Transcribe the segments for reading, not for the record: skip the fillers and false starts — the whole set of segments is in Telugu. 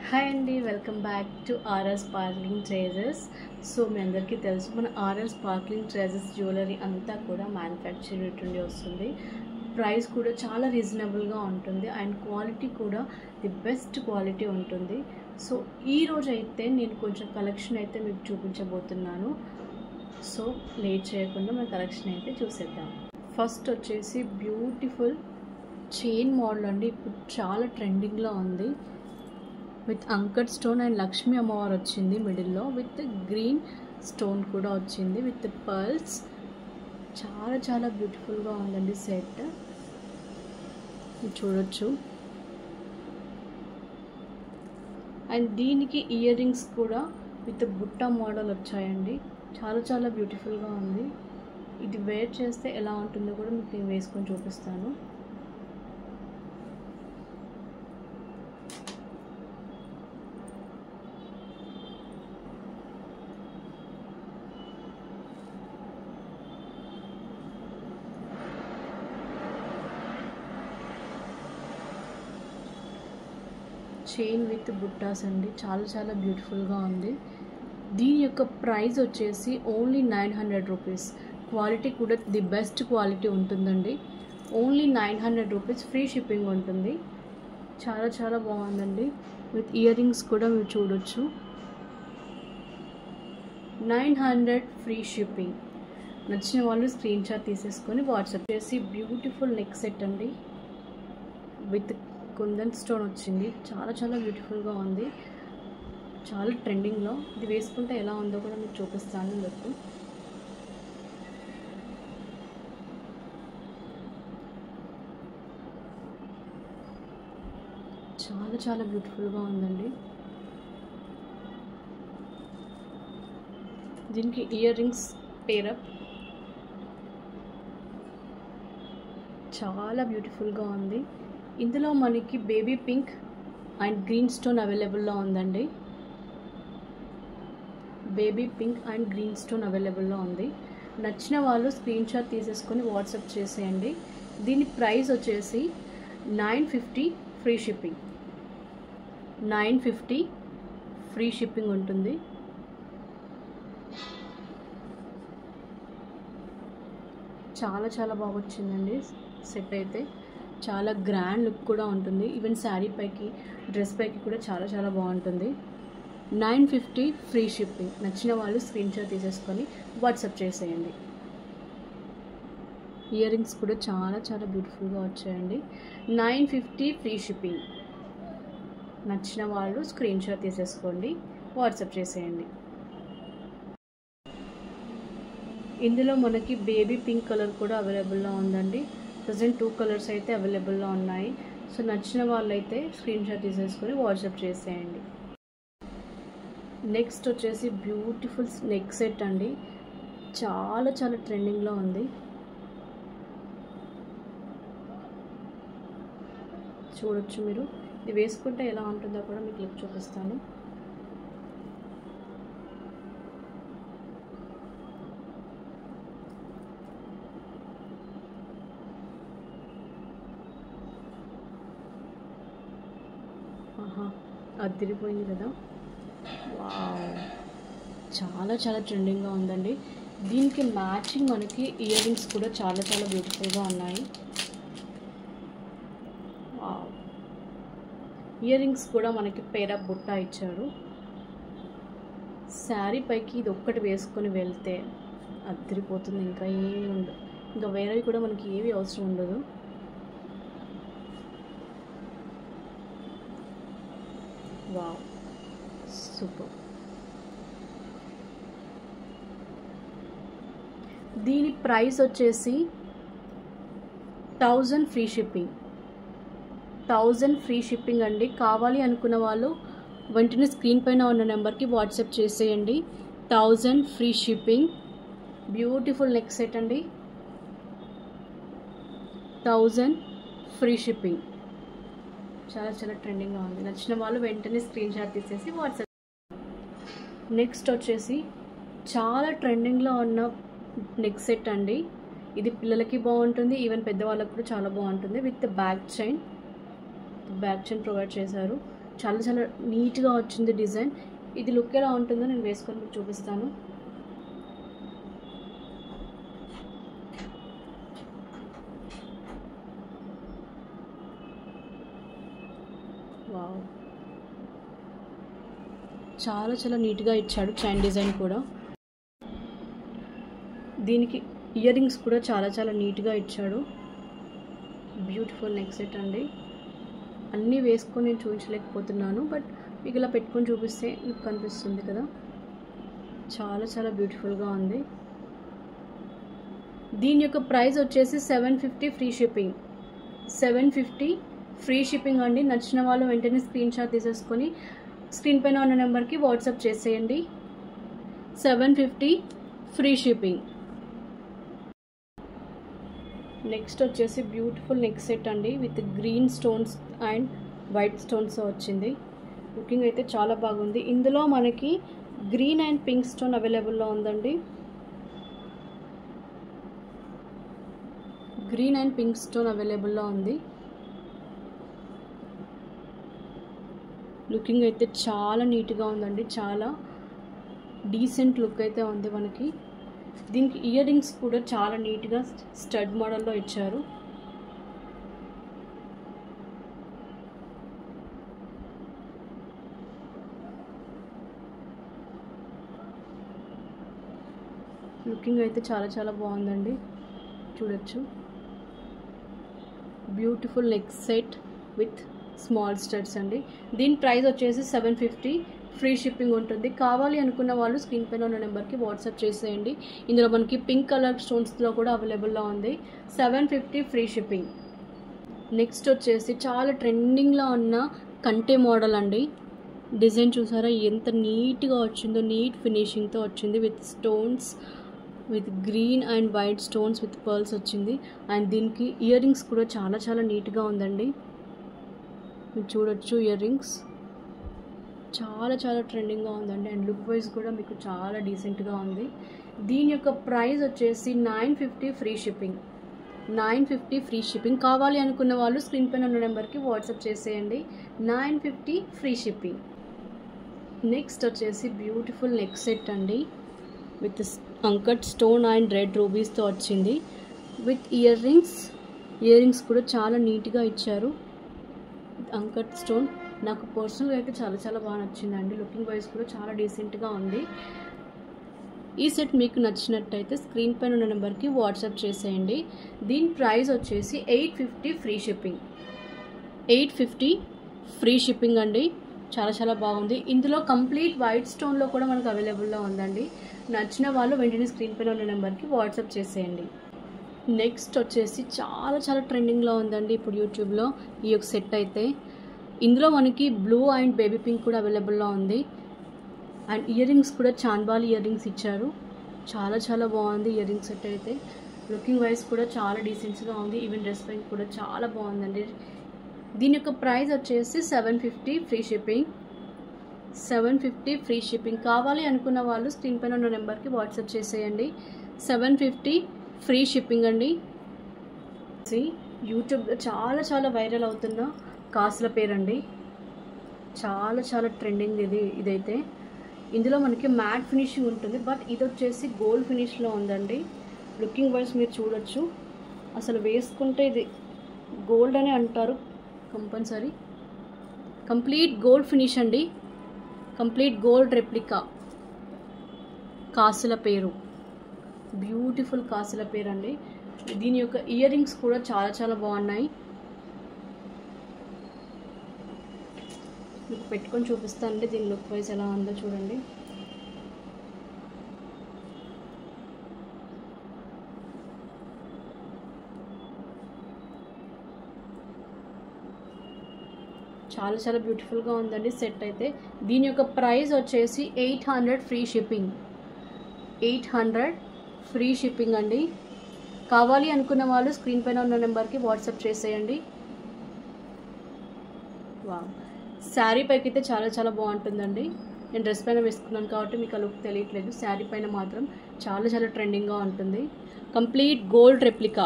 హాయ్ అండి, welcome back to RR sparkling treasures. So మీ అందరికీ తెలుసు, మన ఆర్ఆర్ స్పార్క్లింగ్ ట్రేజర్స్ జ్యువెలరీ అంతా కూడా మ్యానుఫ్యాక్చర్ నుండి వస్తుంది. ప్రైస్ కూడా చాలా రీజనబుల్గా ఉంటుంది అండ్ క్వాలిటీ కూడా ది బెస్ట్ క్వాలిటీ ఉంటుంది. సో ఈరోజు అయితే నేను కొంచెం కలెక్షన్ అయితే మీకు చూపించబోతున్నాను. సో లేట్ చేయకుండా మన కలెక్షన్ అయితే చూసేద్దాం. ఫస్ట్ వచ్చేసి బ్యూటిఫుల్ చైన్ మోడల్ అండి. ఇప్పుడు చాలా ట్రెండింగ్లో ఉంది. With uncut stone and Lakshmi అమ్మవారు వచ్చింది మిడిల్లో, విత్ గ్రీన్ స్టోన్ కూడా వచ్చింది, విత్ పర్ల్స్. చాలా చాలా బ్యూటిఫుల్గా ఉందండి సెట్, చూడొచ్చు. అండ్ దీనికి ఇయర్ రింగ్స్ కూడా విత్ బుట్ట మోడల్ వచ్చాయండి. చాలా చాలా బ్యూటిఫుల్గా ఉంది. ఇది వేర్ చేస్తే ఎలా ఉంటుందో కూడా మీకు నేను వేసుకొని చూపిస్తాను. చైన్ విత్ బుట్టాస్ అండి, చాలా చాలా బ్యూటిఫుల్గా ఉంది. దీని యొక్క ప్రైస్ వచ్చేసి ఓన్లీ 900 రూపీస్. క్వాలిటీ కూడా ది బెస్ట్ క్వాలిటీ ఉంటుందండి. ఓన్లీ 900 రూపీస్, ఫ్రీ షిప్పింగ్ ఉంటుంది. చాలా చాలా బాగుందండి. విత్ ఇయర్ రింగ్స్ కూడా మీరు చూడొచ్చు. 900 ఫ్రీ షిప్పింగ్. నచ్చిన వాళ్ళు స్క్రీన్ షాట్ తీసేసుకొని వాట్సాప్ చేసి. బ్యూటిఫుల్ నెక్ సెట్ అండి, విత్ కుందన్ స్టోన్ వచ్చింది. చాలా చాలా బ్యూటిఫుల్గా ఉంది, చాలా ట్రెండింగ్లో. ఇది వేసుకుంటే ఎలా ఉందో కూడా మీకు చూపిస్తాను. మీకు చాలా చాలా బ్యూటిఫుల్గా ఉందండి. దీనికి ఇయర్ రింగ్స్ పేరప్ చాలా బ్యూటిఫుల్గా ఉంది. ఇందులో మనకి baby pink and green stone అవైలబుల్లో ఉందండి. Baby pink and green stone అవైలబుల్లో ఉంది. నచ్చిన వాళ్ళు స్క్రీన్ షాట్ తీసేసుకొని వాట్సాప్ చేసేయండి. దీని ప్రైస్ వచ్చేసి 950 ఫ్రీ షిప్పింగ్. 950 ఫ్రీ షిప్పింగ్ ఉంటుంది. చాలా చాలా బాగా వచ్చిందండి సెట్ అయితే. చాలా గ్రాండ్ లుక్ కూడా ఉంటుంది. ఈవెన్ శారీ పైకి, డ్రెస్ పైకి కూడా చాలా చాలా బాగుంటుంది. 950 ఫ్రీ షిప్పింగ్. నచ్చిన వాళ్ళు స్క్రీన్ షాట్ తీసేసుకొని వాట్సాప్ చేసేయండి. ఇయర్ రింగ్స్ కూడా చాలా చాలా బ్యూటిఫుల్గా వచ్చాయండి. 950 ఫ్రీ షిప్పింగ్. నచ్చిన వాళ్ళు స్క్రీన్ షాట్ తీసేసుకోండి, వాట్సాప్ చేసేయండి. ఇందులో మనకి బేబీ పింక్ కలర్ కూడా అవైలబుల్లో ఉందండి. ప్రజెంట్ 2 కలర్స్ అయితే అవైలబుల్లో ఉన్నాయి. సో నచ్చిన వాళ్ళైతే స్క్రీన్ షాట్ తీసేసుకొని వాట్సాప్ చేసేయండి. నెక్స్ట్ వచ్చేసి బ్యూటిఫుల్ నెక్ సెట్ అండి. చాలా చాలా ట్రెండింగ్లో ఉంది. చూడొచ్చు మీరు. ఇది వేసుకుంటే ఎలా ఉంటుందో కూడా మీకు లుక్ చూపిస్తాను. అదిరిపోయింది కదా. వావ్, చాలా చాలా ట్రెండింగ్గా ఉందండి. దీనికి మ్యాచింగ్ మనకి ఇయర్ రింగ్స్ కూడా చాలా చాలా బ్యూటిఫుల్గా ఉన్నాయి. వావ్, ఇయర్ రింగ్స్ కూడా మనకి పేరప్ బుట్ట ఇచ్చారు. శారీ పైకి ఇది ఒక్కటి వేసుకొని వెళ్తే అదిరిపోతుంది. ఇంకా ఏమి ఉండదు, ఇంకా వేరేవి కూడా మనకి ఏవి అవసరం ఉండదు. Wow, super. దీని ప్రైస్ వచ్చేసి 1000 ఫ్రీ షిప్పింగ్. 1000 ఫ్రీ షిప్పింగ్ అండి. కావాలి అనుకున్న వాళ్ళు వెంటనే స్క్రీన్ పైన ఉన్న నెంబర్కి వాట్సాప్ చేసేయండి. 1000 free shipping. Beautiful neck set అండి. 1000 ఫ్రీ షిప్పింగ్. చాలా చాలా ట్రెండింగ్గా ఉంది. నచ్చిన వాళ్ళు వెంటనే స్క్రీన్ షాట్ తీసేసి వాట్సాప్. నెక్స్ట్ వచ్చేసి చాలా ట్రెండింగ్లో ఉన్న నెక్ సెట్ అండి. ఇది పిల్లలకి బాగుంటుంది, ఈవెన్ పెద్దవాళ్ళకి కూడా చాలా బాగుంటుంది. విత్ బ్యాక్ చైన్ ప్రొవైడ్ చేశారు. చాలా చాలా నీట్గా వచ్చింది డిజైన్. ఇది లుక్ ఎలా ఉంటుందో నేను వేసుకొని మీకు చూపిస్తాను. వావ్, చాలా చాలా నీట్గా ఇచ్చాడు. చైన్ డిజైన్ కూడా, దీనికి ఇయర్ రింగ్స్ కూడా చాలా చాలా నీట్గా ఇచ్చాడు. బ్యూటిఫుల్ నెక్ సెట్ అండి. అన్నీ వేసుకొని నేను చూపించలేకపోతున్నాను, బట్ మీకు ఇలా పెట్టుకొని చూపిస్తే మీకు కనిపిస్తుంది కదా. చాలా చాలా బ్యూటిఫుల్గా ఉంది. దీని యొక్క ప్రైస్ వచ్చేసి 750 ఫ్రీ షిప్పింగ్. 750 ఫ్రీ షిప్పింగ్ అండి. నచ్చిన వాళ్ళు వెంటనే స్క్రీన్ షాట్ తీసేసుకొని స్క్రీన్ పైన ఉన్న నెంబర్కి వాట్సాప్ చేసేయండి. 750 ఫ్రీ షిప్పింగ్. నెక్స్ట్ వచ్చేసి బ్యూటిఫుల్ నెక్ సెట్ అండి, with green stones and white stones వచ్చింది. లుకింగ్ అయితే చాలా బాగుంది. ఇందులో మనకి గ్రీన్ అండ్ పింక్ స్టోన్ అవైలబుల్లో ఉందండి. గ్రీన్ అండ్ పింక్ స్టోన్ అవైలబుల్లో ఉంది. లుకింగ్ అయితే చాలా నీట్గా ఉందండి. చాలా డీసెంట్ లుక్ అయితే ఉంది మనకి. దీనికి ఇయర్ రింగ్స్ కూడా చాలా నీట్గా స్టడ్ మోడల్లో ఇచ్చారు. లుకింగ్ అయితే చాలా చాలా బాగుందండి, చూడొచ్చు. Beautiful neck set with small studs అండి. దీని ప్రైస్ వచ్చేసి 750 ఫ్రీ షిప్పింగ్ ఉంటుంది. కావాలి అనుకున్న వాళ్ళు స్క్రీన్ పైన ఉన్న నెంబర్కి వాట్సాప్ చేసేయండి. ఇందులో మనకి పింక్ కలర్ స్టోన్స్లో కూడా అవైలబుల్లో ఉంది. 750 ఫ్రీ షిప్పింగ్. నెక్స్ట్ వచ్చేసి చాలా ట్రెండింగ్లో ఉన్న కంటే మోడల్ అండి. డిజైన్ చూసారా ఎంత నీట్గా వచ్చిందో, నీట్ ఫినిషింగ్తో వచ్చింది. With stones, with green and white stones with pearls వచ్చింది. అండ్ దీనికి ఇయర్ రింగ్స్ కూడా చాలా చాలా నీట్గా ఉందండి. మీరు చూడొచ్చు, ఇయర్ రింగ్స్ చాలా చాలా ట్రెండింగ్గా ఉందండి. అండ్ లుక్ వైజ్ కూడా మీకు చాలా డీసెంట్గా ఉంది. దీని యొక్క ప్రైస్ వచ్చేసి 950 ఫ్రీ షిప్పింగ్. 950 free shipping. కావాలి అనుకున్న వాళ్ళు స్క్రీన్ పైన ఉన్న నెంబర్కి వాట్సాప్ చేసేయండి. 950 ఫ్రీ షిప్పింగ్. నెక్స్ట్ వచ్చేసి బ్యూటిఫుల్ నెక్ సెట్ అండి, with uncut stone and red రూబీస్తో వచ్చింది. With ear rings. Ear rings కూడా చాలా నీట్గా ఇచ్చారు. అంకట్ స్టోన్ నాకు పర్సనల్గా అయితే చాలా చాలా బాగా నచ్చిందండి. లుకింగ్ వైజ్ కూడా చాలా డీసెంట్గా ఉంది. ఈ సెట్ మీకు నచ్చినట్టయితే స్క్రీన్ పైన ఉన్న నెంబర్కి వాట్సాప్ చేసేయండి. దీని ప్రైస్ వచ్చేసి 850 ఫ్రీ షిప్పింగ్. 850 ఫ్రీ షిప్పింగ్ అండి. చాలా చాలా బాగుంది. ఇందులో కంప్లీట్ వైట్ స్టోన్లో కూడా మనకు అవైలబుల్లో ఉందండి. నచ్చిన వాళ్ళు వెంటనే స్క్రీన్ పైన ఉన్న నెంబర్కి వాట్సాప్ చేసేయండి. నెక్స్ట్ వచ్చేసి చాలా చాలా ట్రెండింగ్లో ఉందండి ఇప్పుడు యూట్యూబ్లో ఈ యొక్క సెట్ అయితే. ఇందులో మనకి బ్లూ అండ్ బేబీ పింక్ కూడా అవైలబుల్లో ఉంది. అండ్ ఇయర్ రింగ్స్ కూడా చాన్బాల్ ఇయర్ రింగ్స్ ఇచ్చారు. చాలా చాలా బాగుంది ఇయర్ రింగ్స్ సెట్ అయితే. లుకింగ్ వైజ్ కూడా చాలా డీసెంట్గా ఉంది. ఈవెన్ డ్రెస్ వైజ్ కూడా చాలా బాగుందండి. దీని యొక్క ప్రైస్ వచ్చేసి 750 ఫ్రీ షిప్పింగ్. 750 free shipping. కావాలి అనుకున్న వాళ్ళు స్క్రీన్ పైన ఉన్న నెంబర్కి వాట్సాప్ చేసేయండి. 750 ఫ్రీ షిప్పింగ్ అండి. యూట్యూబ్లో చాలా చాలా వైరల్ అవుతున్న కాసుల పేరండి. చాలా చాలా ట్రెండింగ్ ఇదైతే. ఇందులో మనకి మ్యాట్ ఫినిషింగ్ ఉంటుంది, బట్ ఇది వచ్చేసి గోల్డ్ ఫినిష్లో ఉందండి. లుకింగ్ వైజ్ మీరు చూడొచ్చు. అసలు వేసుకుంటే ఇది గోల్డ్ అని అంటారు కంపల్సరీ. కంప్లీట్ గోల్డ్ ఫినిష్ అండి. కంప్లీట్ గోల్డ్ రెప్లికా కాసుల పేరు. బ్యూటిఫుల్ కాసుల పేరు అండి. దీని యొక్క ఇయర్ రింగ్స్ కూడా చాలా చాలా బాగున్నాయి. మీకు పెట్టుకొని చూపిస్తానండి దీని లుక్ వైజ్ ఎలా ఉందో చూడండి. చాలా చాలా బ్యూటిఫుల్గా ఉందండి సెట్ అయితే. దీని యొక్క ప్రైస్ వచ్చేసి 800 ఫ్రీ షిప్పింగ్. 800 ఫ్రీ షిప్పింగ్ అండి. కావాలి అనుకున్న వాళ్ళు స్క్రీన్ పైన ఉన్న నెంబర్కి వాట్సాప్ చేసేయండి. వా, శారీ పైకి అయితే చాలా చాలా బాగుంటుందండి. నేను డ్రెస్ పైన వేసుకున్నాను కాబట్టి మీకు ఆ లుక్ తెలియట్లేదు. శారీ పైన మాత్రం చాలా చాలా ట్రెండింగ్గా ఉంటుంది. Complete gold replica.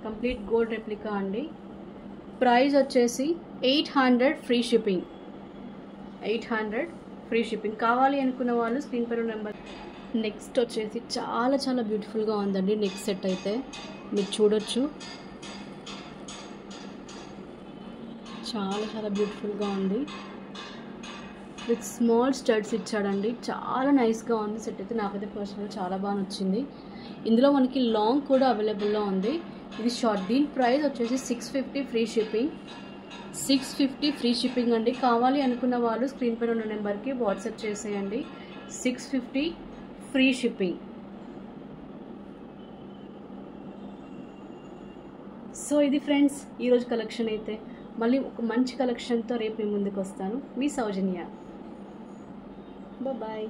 Complete gold replica అండి. ప్రైస్ వచ్చేసి 800 ఫ్రీ షిప్పింగ్. 800 free shipping. కావాలి అనుకున్న వాళ్ళు స్క్రీన్ పైన నెంబర్. నెక్స్ట్ వచ్చేసి చాలా చాలా బ్యూటిఫుల్గా ఉందండి. నెక్స్ట్ సెట్ అయితే మీరు చూడొచ్చు, చాలా చాలా బ్యూటిఫుల్గా ఉంది. విత్ స్మాల్ స్టడ్స్ ఇచ్చాడండి. చాలా నైస్గా ఉంది సెట్ అయితే. నాకైతే పర్సనల్గా చాలా బాగా నచ్చింది. ఇందులో మనకి లాంగ్ కూడా అవైలబుల్లో ఉంది. ఇది షార్ట్. దీని ప్రైస్ వచ్చేసి 650 ఫ్రీ షిప్పింగ్. 650 ఫ్రీ షిప్పింగ్ అండి. కావాలి అనుకున్న వాళ్ళు స్క్రీన్ పైన ఉన్న నెంబర్కి వాట్సాప్ చేసేయండి. 650 ఫ్రీ షిప్పింగ్. సో ఇది ఫ్రెండ్స్ ఈరోజు కలెక్షన్ అయితే. మళ్ళీ ఒక మంచి కలెక్షన్తో రేపు మీ ముందుకు వస్తాను. మీ సౌజన్య. బాయ్.